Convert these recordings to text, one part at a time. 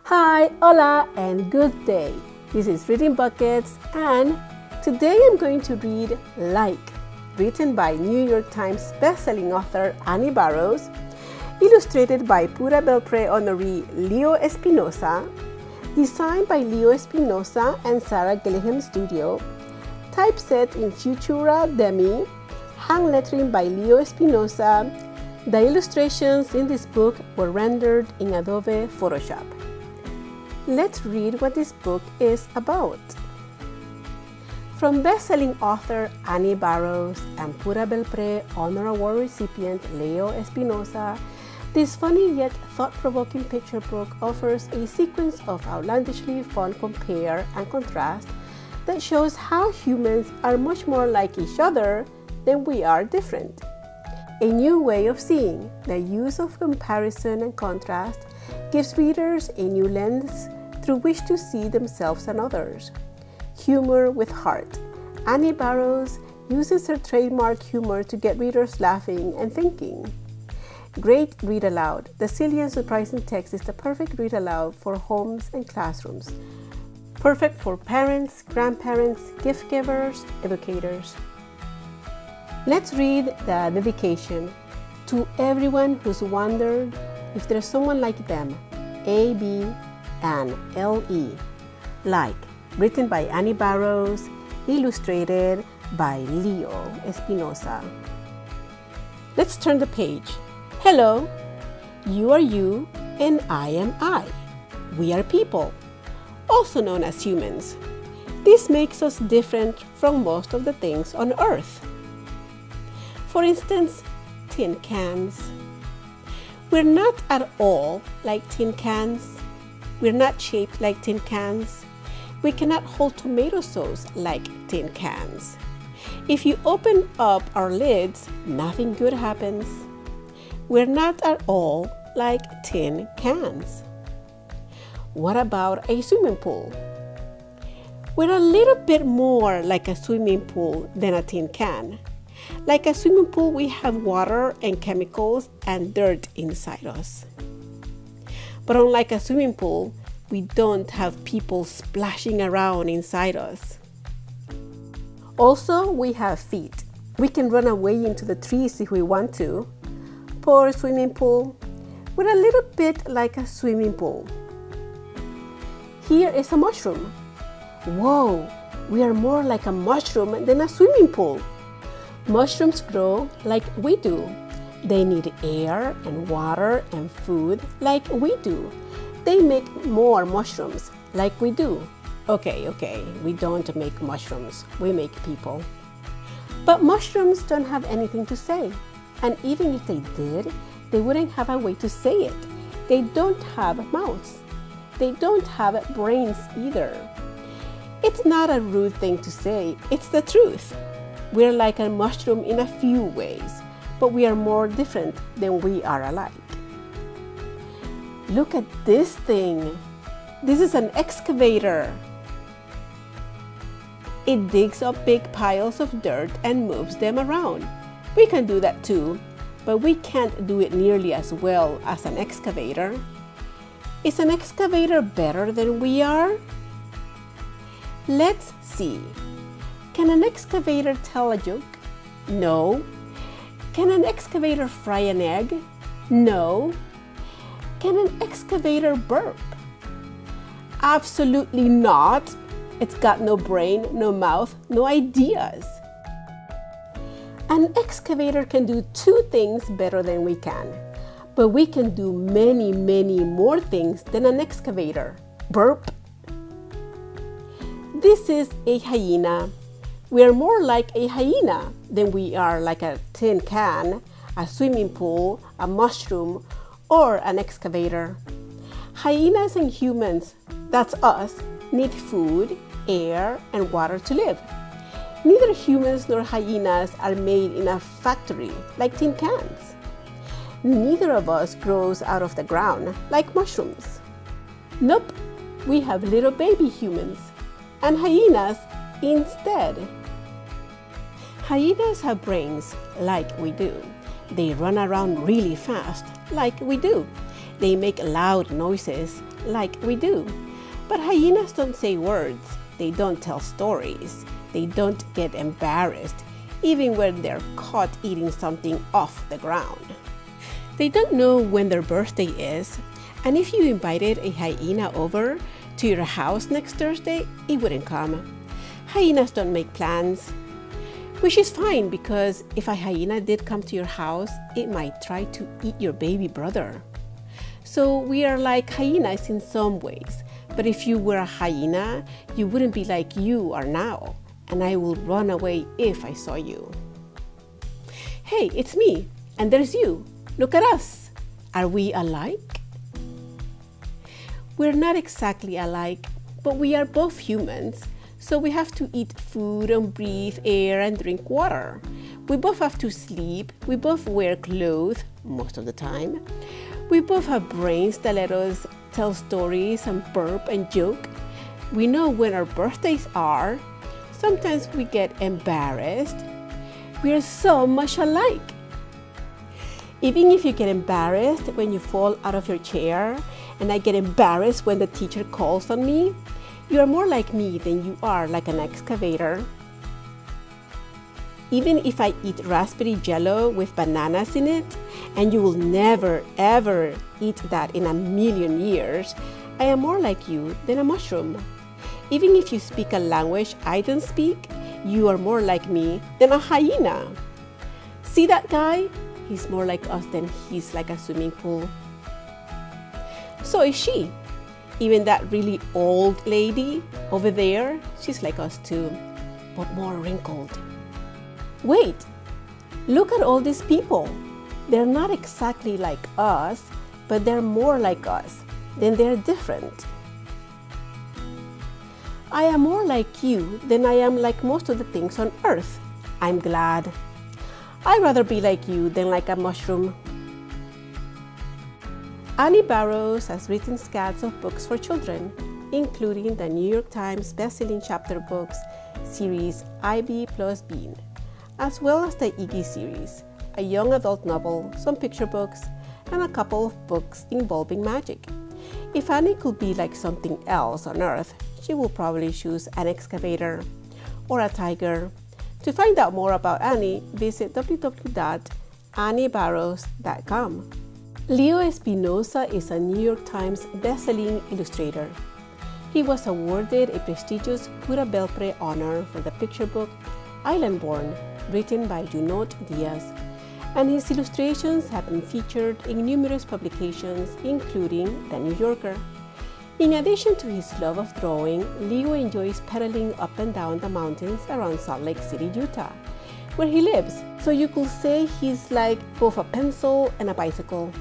Hi, hola, and good day. This is Reading Buckets, and today I'm going to read Like, written by New York Times bestselling author Annie Barrows, illustrated by Pura Belpre honoree Leo Espinosa, designed by Leo Espinosa and Sara Gillingham Studio, typeset in Futura Demi, hand lettering by Leo Espinosa. The illustrations in this book were rendered in Adobe Photoshop. Let's read what this book is about. From best-selling author Annie Barrows and Pura Belpre Honor Award recipient Leo Espinosa, this funny yet thought-provoking picture book offers a sequence of outlandishly fun compare and contrast that shows how humans are much more like each other than we are different. A new way of seeing, the use of comparison and contrast, gives readers a new lens through which to see themselves and others. Humor with heart. Annie Barrows uses her trademark humor to get readers laughing and thinking. Great read aloud. The silly and surprising text is the perfect read aloud for homes and classrooms. Perfect for parents, grandparents, gift givers, educators. Let's read the dedication. To everyone who's wondered if there's someone like them, A.B. and L.E. Like, written by Annie Barrows, illustrated by Leo Espinosa. Let's turn the page. Hello, you are you and I am I. We are people, also known as humans. This makes us different from most of the things on Earth. For instance, tin cans. We're not at all like tin cans. We're not shaped like tin cans. We cannot hold tomato sauce like tin cans. If you open up our lids, nothing good happens. We're not at all like tin cans. What about a swimming pool? We're a little bit more like a swimming pool than a tin can. Like a swimming pool, we have water and chemicals and dirt inside us. But unlike a swimming pool, we don't have people splashing around inside us. Also, we have feet. We can run away into the trees if we want to. Poor swimming pool. We're a little bit like a swimming pool. Here is a mushroom. Whoa, we are more like a mushroom than a swimming pool. Mushrooms grow like we do. They need air and water and food like we do. They make more mushrooms like we do. Okay, we don't make mushrooms, we make people. But mushrooms don't have anything to say. And even if they did, they wouldn't have a way to say it. They don't have mouths. They don't have brains either. It's not a rude thing to say, it's the truth. We're like a mushroom in a few ways, but we are more different than we are alike. Look at this thing. This is an excavator. It digs up big piles of dirt and moves them around. We can do that too, but we can't do it nearly as well as an excavator. Is an excavator better than we are? Let's see. Can an excavator tell a joke? No. Can an excavator fry an egg? No. Can an excavator burp? Absolutely not. It's got no brain, no mouth, no ideas. An excavator can do two things better than we can, but we can do many, many more things than an excavator. Burp. This is a hyena. We are more like a hyena than we are like a tin can, a swimming pool, a mushroom, or an excavator. Hyenas and humans, that's us, need food, air, and water to live. Neither humans nor hyenas are made in a factory like tin cans. Neither of us grows out of the ground like mushrooms. Nope, we have little baby humans and hyenas instead. Hyenas have brains like we do. They run around really fast like we do. They make loud noises, like we do. But hyenas don't say words. They don't tell stories. They don't get embarrassed, even when they're caught eating something off the ground. They don't know when their birthday is, and if you invited a hyena over to your house next Thursday, it wouldn't come. Hyenas don't make plans, which is fine because if a hyena did come to your house, it might try to eat your baby brother. So we are like hyenas in some ways, but if you were a hyena, you wouldn't be like you are now, and I will run away if I saw you. Hey, it's me, and there's you. Look at us. Are we alike? We're not exactly alike, but we are both humans, so we have to eat food and breathe air and drink water. We both have to sleep. We both wear clothes most of the time. We both have brains that let us tell stories and burp and joke. We know when our birthdays are. Sometimes we get embarrassed. We are so much alike. Even if you get embarrassed when you fall out of your chair, and I get embarrassed when the teacher calls on me, you are more like me than you are like an excavator. Even if I eat raspberry jello with bananas in it, and you will never ever eat that in a million years, I am more like you than a mushroom. Even if you speak a language I don't speak, you are more like me than a hyena. See that guy? He's more like us than he's like a swimming pool. So is she. Even that really old lady over there, she's like us too, but more wrinkled. Wait, look at all these people. They're not exactly like us, but they're more like us. Then they're different. I am more like you than I am like most of the things on earth. I'm glad. I'd rather be like you than like a mushroom. Annie Barrows has written scads of books for children, including the New York Times bestselling chapter books series IB plus Bean, as well as the Iggy series, a young adult novel, some picture books, and a couple of books involving magic. If Annie could be like something else on earth, she will probably choose an excavator or a tiger. To find out more about Annie, visit www.anniebarrows.com. Leo Espinosa is a New York Times bestselling illustrator. He was awarded a prestigious Pura Belpre honor for the picture book Island-Born, written by Junot Diaz, and his illustrations have been featured in numerous publications, including The New Yorker. In addition to his love of drawing, Leo enjoys pedaling up and down the mountains around Salt Lake City, Utah, where he lives. So you could say he's like both a pencil and a bicycle.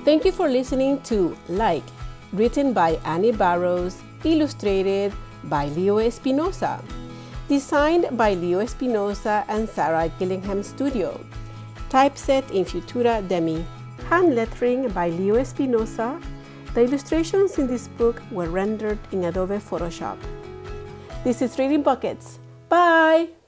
Thank you for listening to Like, written by Annie Barrows, illustrated by Leo Espinosa, designed by Leo Espinosa and Sara Gillingham Studio, typeset in Futura Demi, hand lettering by Leo Espinosa. The illustrations in this book were rendered in Adobe Photoshop. This is Reading Buckets. Bye!